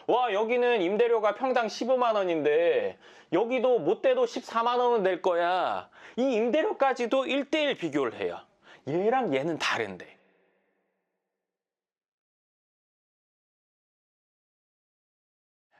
와, 여기는 임대료가 평당 15만 원인데 여기도 못돼도 14만 원은 낼 거야. 이 임대료까지도 1대1 비교를 해요. 얘랑 얘는 다른데.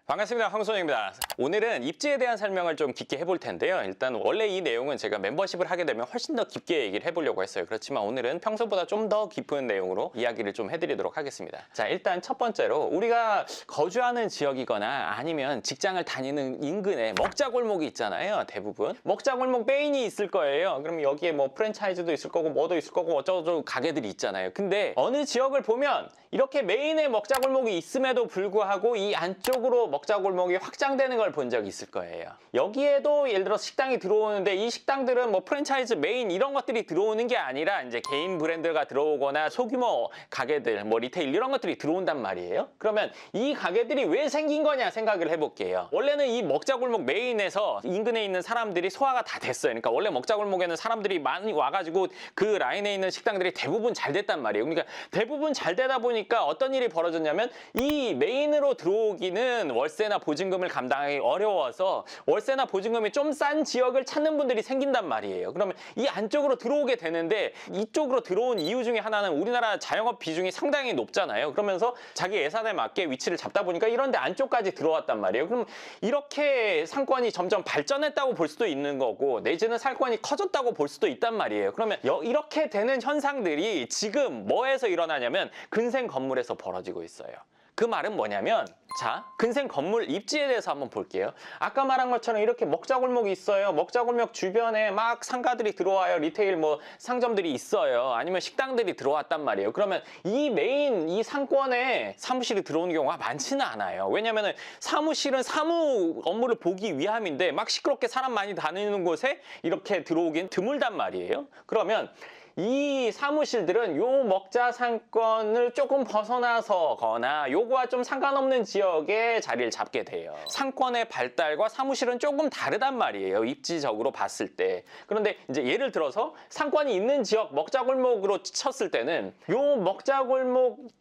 반갑습니다. 황선영입니다. 오늘은 입지에 대한 설명을 좀 깊게 해볼 텐데요. 일단 원래 이 내용은 제가 멤버십을 하게 되면 훨씬 더 깊게 얘기를 해보려고 했어요. 그렇지만 오늘은 평소보다 좀 더 깊은 내용으로 이야기를 좀 해드리도록 하겠습니다. 자, 일단 첫 번째로 우리가 거주하는 지역이거나 아니면 직장을 다니는 인근에 먹자골목이 있잖아요. 대부분 먹자골목 메인이 있을 거예요. 그럼 여기에 뭐 프랜차이즈도 있을 거고 뭐도 있을 거고 어쩌고저쩌고 가게들이 있잖아요. 근데 어느 지역을 보면 이렇게 메인에 먹자골목이 있음에도 불구하고 이 안쪽으로 먹자골목이 확장되는 걸 본 적이 있을 거예요. 여기에도 예를 들어 식당이 들어오는데 이 식당들은 뭐 프랜차이즈 메인 이런 것들이 들어오는 게 아니라 이제 개인 브랜드가 들어오거나 소규모 가게들 뭐 리테일 이런 것들이 들어온단 말이에요. 그러면 이 가게들이 왜 생긴 거냐 생각을 해볼게요. 원래는 이 먹자골목 메인에서 인근에 있는 사람들이 소화가 다 됐어요. 그러니까 원래 먹자골목에는 사람들이 많이 와가지고 그 라인에 있는 식당들이 대부분 잘 됐단 말이에요. 그러니까 대부분 잘 되다 보니까 어떤 일이 벌어졌냐면 이 메인으로 들어오기는 월세나 보증금을 감당하기 어려워서 월세나 보증금이 좀 싼 지역을 찾는 분들이 생긴단 말이에요. 그러면 이 안쪽으로 들어오게 되는데 이쪽으로 들어온 이유 중에 하나는 우리나라 자영업 비중이 상당히 높잖아요. 그러면서 자기 예산에 맞게 위치를 잡다 보니까 이런 데 안쪽까지 들어왔단 말이에요. 그럼 이렇게 상권이 점점 발전했다고 볼 수도 있는 거고 내지는 상권이 커졌다고 볼 수도 있단 말이에요. 그러면 이렇게 되는 현상들이 지금 뭐에서 일어나냐면 근생 건물에서 벌어지고 있어요. 그 말은 뭐냐면 자, 근생 건물 입지에 대해서 한번 볼게요. 아까 말한 것처럼 이렇게 먹자골목이 있어요. 먹자골목 주변에 막 상가들이 들어와요. 리테일 뭐 상점들이 있어요. 아니면 식당들이 들어왔단 말이에요. 그러면 이 메인 이 상권에 사무실이 들어오는 경우가 많지는 않아요. 왜냐면은 사무실은 사무 업무를 보기 위함인데 막 시끄럽게 사람 많이 다니는 곳에 이렇게 들어오긴 드물단 말이에요. 그러면 이 사무실들은 요 먹자 상권을 조금 벗어나서거나 요거와 좀 상관없는 지역에 자리를 잡게 돼요. 상권의 발달과 사무실은 조금 다르단 말이에요. 입지적으로 봤을 때. 그런데 이제 예를 들어서 상권이 있는 지역 먹자골목으로 쳤을 때는 요 먹자골목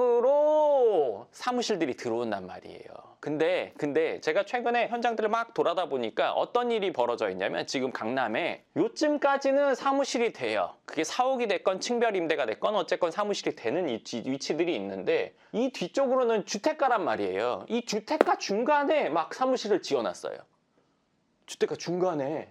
뒤쪽으로 사무실들이 들어온단 말이에요. 근데 제가 최근에 현장들을 막 돌아다 보니까 어떤 일이 벌어져 있냐면 지금 강남에 요쯤까지는 사무실이 돼요. 그게 사옥이 됐건 층별 임대가 됐건 어쨌건 사무실이 되는 위치들이 있는데 이 뒤쪽으로는 주택가란 말이에요. 이 주택가 중간에 막 사무실을 지어놨어요. 주택가 중간에.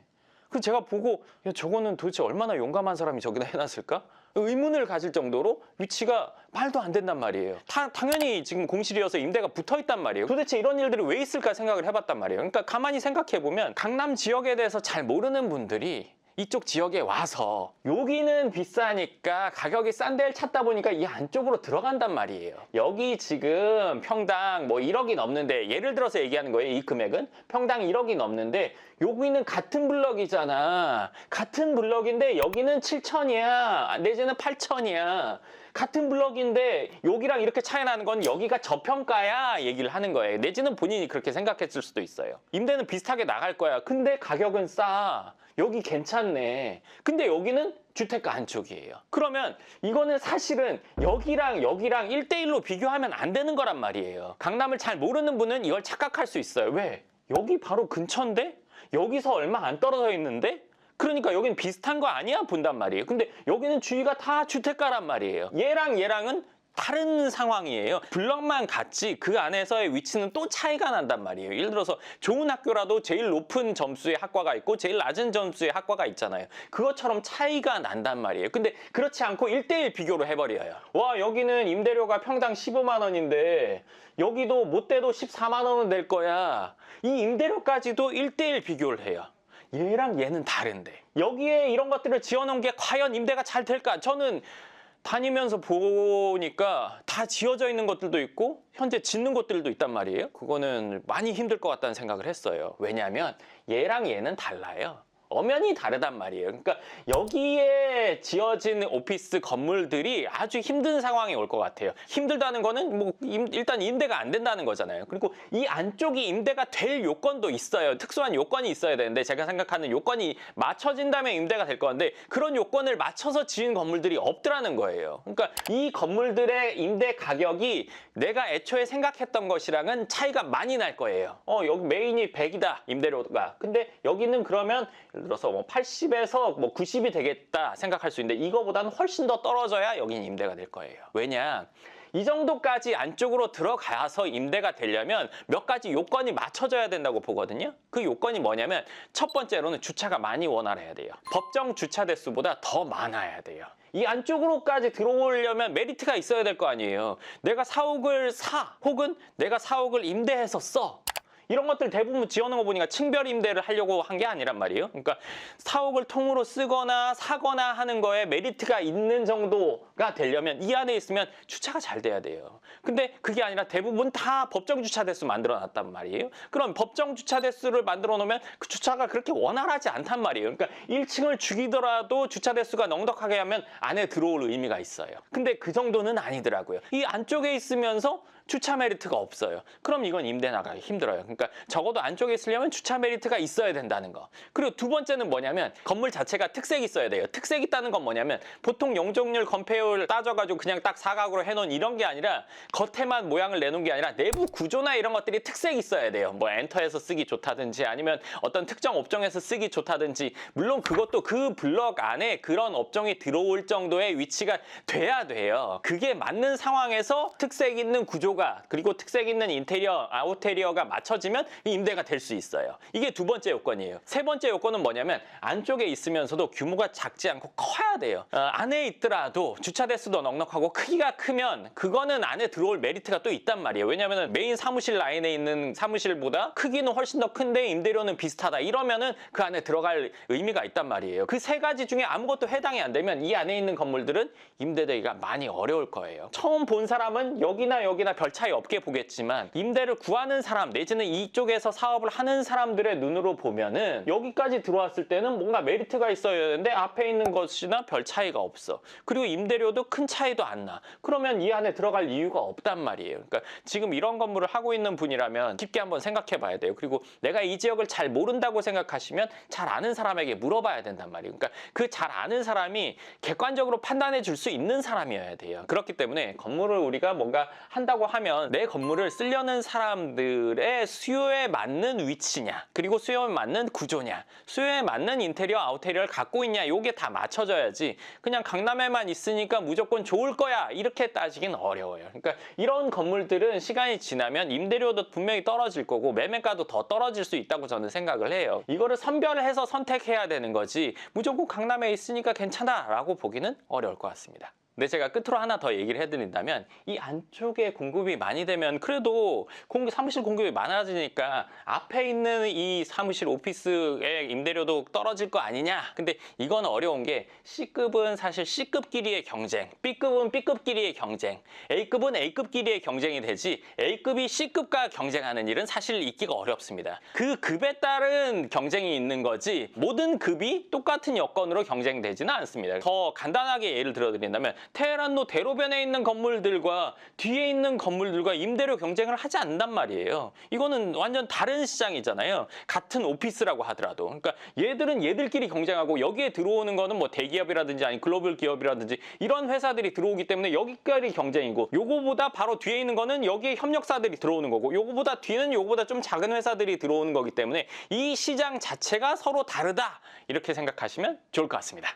그래서 제가 보고 야, 저거는 도대체 얼마나 용감한 사람이 저기다 해놨을까? 의문을 가질 정도로 위치가 말도 안 된단 말이에요. 당연히 지금 공실이어서 임대가 붙어있단 말이에요. 도대체 이런 일들이 왜 있을까 생각을 해봤단 말이에요. 그러니까 가만히 생각해보면 강남 지역에 대해서 잘 모르는 분들이 이쪽 지역에 와서 여기는 비싸니까 가격이 싼 데를 찾다 보니까 이 안쪽으로 들어간단 말이에요. 여기 지금 평당 뭐 1억이 넘는데 예를 들어서 얘기하는 거예요. 이 금액은 평당 1억이 넘는데 여기는 같은 블럭이잖아. 같은 블럭인데 여기는 7천이야 내지는 8천이야. 같은 블럭인데 여기랑 이렇게 차이 나는 건 여기가 저평가야 얘기를 하는 거예요. 내지는 본인이 그렇게 생각했을 수도 있어요. 임대는 비슷하게 나갈 거야. 근데 가격은 싸. 여기 괜찮네. 근데 여기는 주택가 안쪽이에요. 그러면 이거는 사실은 여기랑 1대1로 비교하면 안 되는 거란 말이에요. 강남을 잘 모르는 분은 이걸 착각할 수 있어요. 왜? 여기 바로 근처인데? 여기서 얼마 안 떨어져 있는데? 그러니까 여긴 비슷한 거 아니야? 본단 말이에요. 근데 여기는 주위가 다 주택가란 말이에요. 얘랑은 다른 상황이에요. 블럭만 같지 그 안에서의 위치는 또 차이가 난단 말이에요. 예를 들어서 좋은 학교라도 제일 높은 점수의 학과가 있고 제일 낮은 점수의 학과가 있잖아요. 그것처럼 차이가 난단 말이에요. 근데 그렇지 않고 1대1 비교로 해버려요. 와, 여기는 임대료가 평당 15만 원인데 여기도 못돼도 14만 원은 낼 거야. 이 임대료까지도 1대1 비교를 해요. 얘랑 얘는 다른데 여기에 이런 것들을 지어놓은 게 과연 임대가 잘 될까? 저는 다니면서 보니까 다 지어져 있는 것들도 있고 현재 짓는 것들도 있단 말이에요. 그거는 많이 힘들 것 같다는 생각을 했어요. 왜냐하면 얘랑 얘는 달라요. 엄연히 다르단 말이에요. 그러니까 여기에 지어진 오피스 건물들이 아주 힘든 상황이 올 것 같아요. 힘들다는 거는 뭐 일단 임대가 안 된다는 거잖아요. 그리고 이 안쪽이 임대가 될 요건도 있어요. 특수한 요건이 있어야 되는데 제가 생각하는 요건이 맞춰진다면 임대가 될 건데 그런 요건을 맞춰서 지은 건물들이 없더라는 거예요. 그러니까 이 건물들의 임대 가격이 내가 애초에 생각했던 것이랑은 차이가 많이 날 거예요. 여기 메인이 100이다 임대료가. 근데 여기는 그러면 예를 들어서 뭐 80에서 뭐 90이 되겠다 생각할 수 있는데 이거보다는 훨씬 더 떨어져야 여긴 임대가 될 거예요. 왜냐? 이 정도까지 안쪽으로 들어가서 임대가 되려면 몇 가지 요건이 맞춰져야 된다고 보거든요. 그 요건이 뭐냐면 첫 번째로는 주차가 많이 원활해야 돼요. 법정 주차 대수보다 더 많아야 돼요. 이 안쪽으로까지 들어오려면 메리트가 있어야 될 거 아니에요. 내가 사옥을 사 혹은 내가 사옥을 임대해서 써. 이런 것들 대부분 지어놓은 거 보니까 층별 임대를 하려고 한 게 아니란 말이에요. 그러니까 사옥을 통으로 쓰거나 사거나 하는 거에 메리트가 있는 정도가 되려면 이 안에 있으면 주차가 잘 돼야 돼요. 근데 그게 아니라 대부분 다 법정 주차 대수 만들어 놨단 말이에요. 그럼 법정 주차 대수를 만들어 놓으면 그 주차가 그렇게 원활하지 않단 말이에요. 그러니까 1층을 죽이더라도 주차 대수가 넉넉하게 하면 안에 들어올 의미가 있어요. 근데 그 정도는 아니더라고요. 이 안쪽에 있으면서 주차 메리트가 없어요. 그럼 이건 임대 나가기 힘들어요. 그러니까 적어도 안쪽에 있으려면 주차 메리트가 있어야 된다는 거. 그리고 두 번째는 뭐냐면 건물 자체가 특색이 있어야 돼요. 특색 있다는 건 뭐냐면 보통 용적률 건폐율 따져가지고 그냥 딱 사각으로 해놓은 이런 게 아니라 겉에만 모양을 내놓은 게 아니라 내부 구조나 이런 것들이 특색이 있어야 돼요. 뭐 엔터에서 쓰기 좋다든지 아니면 어떤 특정 업종에서 쓰기 좋다든지 물론 그것도 그 블럭 안에 그런 업종이 들어올 정도의 위치가 돼야 돼요. 그게 맞는 상황에서 특색 있는 구조 그리고 특색 있는 인테리어, 아웃테리어가 맞춰지면 임대가 될 수 있어요. 이게 두 번째 요건이에요. 세 번째 요건은 뭐냐면 안쪽에 있으면서도 규모가 작지 않고 커야 돼요. 안에 있더라도 주차 대수도 넉넉하고 크기가 크면 그거는 안에 들어올 메리트가 또 있단 말이에요. 왜냐하면 메인 사무실 라인에 있는 사무실보다 크기는 훨씬 더 큰데 임대료는 비슷하다. 이러면은 그 안에 들어갈 의미가 있단 말이에요. 그 세 가지 중에 아무것도 해당이 안 되면 이 안에 있는 건물들은 임대되기가 많이 어려울 거예요. 처음 본 사람은 여기나 별 차이 없게 보겠지만 임대를 구하는 사람 내지는 이쪽에서 사업을 하는 사람들의 눈으로 보면은 여기까지 들어왔을 때는 뭔가 메리트가 있어야 되는데 앞에 있는 것이나 별 차이가 없어. 그리고 임대료도 큰 차이도 안 나. 그러면 이 안에 들어갈 이유가 없단 말이에요. 그러니까 지금 이런 건물을 하고 있는 분이라면 깊게 한번 생각해 봐야 돼요. 그리고 내가 이 지역을 잘 모른다고 생각하시면 잘 아는 사람에게 물어봐야 된단 말이에요. 그러니까 그 잘 아는 사람이 객관적으로 판단해 줄 수 있는 사람이어야 돼요. 그렇기 때문에 건물을 우리가 뭔가 한다고 하면 내 건물을 쓰려는 사람들의 수요에 맞는 위치냐 그리고 수요에 맞는 구조냐 수요에 맞는 인테리어 아웃테리어를 갖고 있냐 이게 다 맞춰져야지 그냥 강남에만 있으니까 무조건 좋을 거야 이렇게 따지긴 어려워요. 그러니까 이런 건물들은 시간이 지나면 임대료도 분명히 떨어질 거고 매매가도 더 떨어질 수 있다고 저는 생각을 해요. 이거를 선별해서 선택해야 되는 거지 무조건 강남에 있으니까 괜찮아 라고 보기는 어려울 것 같습니다. 근데 제가 끝으로 하나 더 얘기를 해드린다면 이 안쪽에 공급이 많이 되면 그래도 사무실 공급이 많아지니까 앞에 있는 이 사무실 오피스의 임대료도 떨어질 거 아니냐. 근데 이건 어려운 게 C급은 사실 C급끼리의 경쟁, B급은 B급끼리의 경쟁, A급은 A급끼리의 경쟁이 되지 A급이 C급과 경쟁하는 일은 사실 있기가 어렵습니다. 그 급에 따른 경쟁이 있는 거지 모든 급이 똑같은 여건으로 경쟁되지는 않습니다. 더 간단하게 예를 들어드린다면 테헤란로 대로변에 있는 건물들과 뒤에 있는 건물들과 임대료 경쟁을 하지 않는단 말이에요. 이거는 완전 다른 시장이잖아요. 같은 오피스라고 하더라도. 그러니까 얘들은 얘들끼리 경쟁하고 여기에 들어오는 거는 뭐 대기업이라든지 아니 글로벌 기업이라든지 이런 회사들이 들어오기 때문에 여기까지 경쟁이고 요거보다 바로 뒤에 있는 거는 여기에 협력사들이 들어오는 거고 요거보다 뒤는 요거보다 좀 작은 회사들이 들어오는 거기 때문에 이 시장 자체가 서로 다르다 이렇게 생각하시면 좋을 것 같습니다.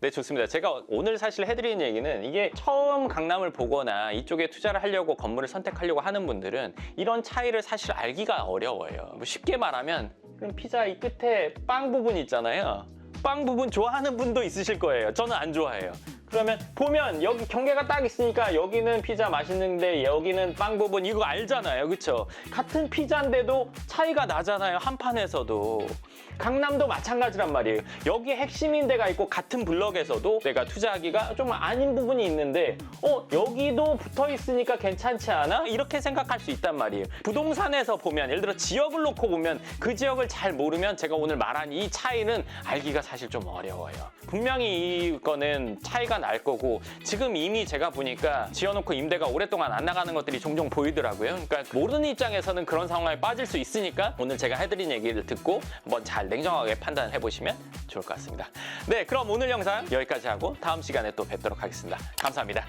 네, 좋습니다. 제가 오늘 사실 해드리는 얘기는 이게 처음 강남을 보거나 이쪽에 투자를 하려고 건물을 선택하려고 하는 분들은 이런 차이를 사실 알기가 어려워요. 뭐 쉽게 말하면 피자 이 끝에 빵 부분 있잖아요. 빵 부분 좋아하는 분도 있으실 거예요. 저는 안 좋아해요. 그러면 보면 여기 경계가 딱 있으니까 여기는 피자 맛있는데 여기는 빵 부분 이거 알잖아요. 그쵸? 같은 피자인데도 차이가 나잖아요. 한 판에서도. 강남도 마찬가지란 말이에요. 여기에 핵심인 데가 있고 같은 블럭에서도 내가 투자하기가 좀 아닌 부분이 있는데 여기도 붙어 있으니까 괜찮지 않아? 이렇게 생각할 수 있단 말이에요. 부동산에서 보면 예를 들어 지역을 놓고 보면 그 지역을 잘 모르면 제가 오늘 말한 이 차이는 알기가 사실 좀 어려워요. 분명히 이거는 차이가 날 거고 지금 이미 제가 보니까 지어놓고 임대가 오랫동안 안 나가는 것들이 종종 보이더라고요. 그러니까 모르는 입장에서는 그런 상황에 빠질 수 있으니까 오늘 제가 해드린 얘기를 듣고 한번 잘 냉정하게 판단해 보시면 좋을 것 같습니다. 네, 그럼 오늘 영상 여기까지 하고 다음 시간에 또 뵙도록 하겠습니다. 감사합니다.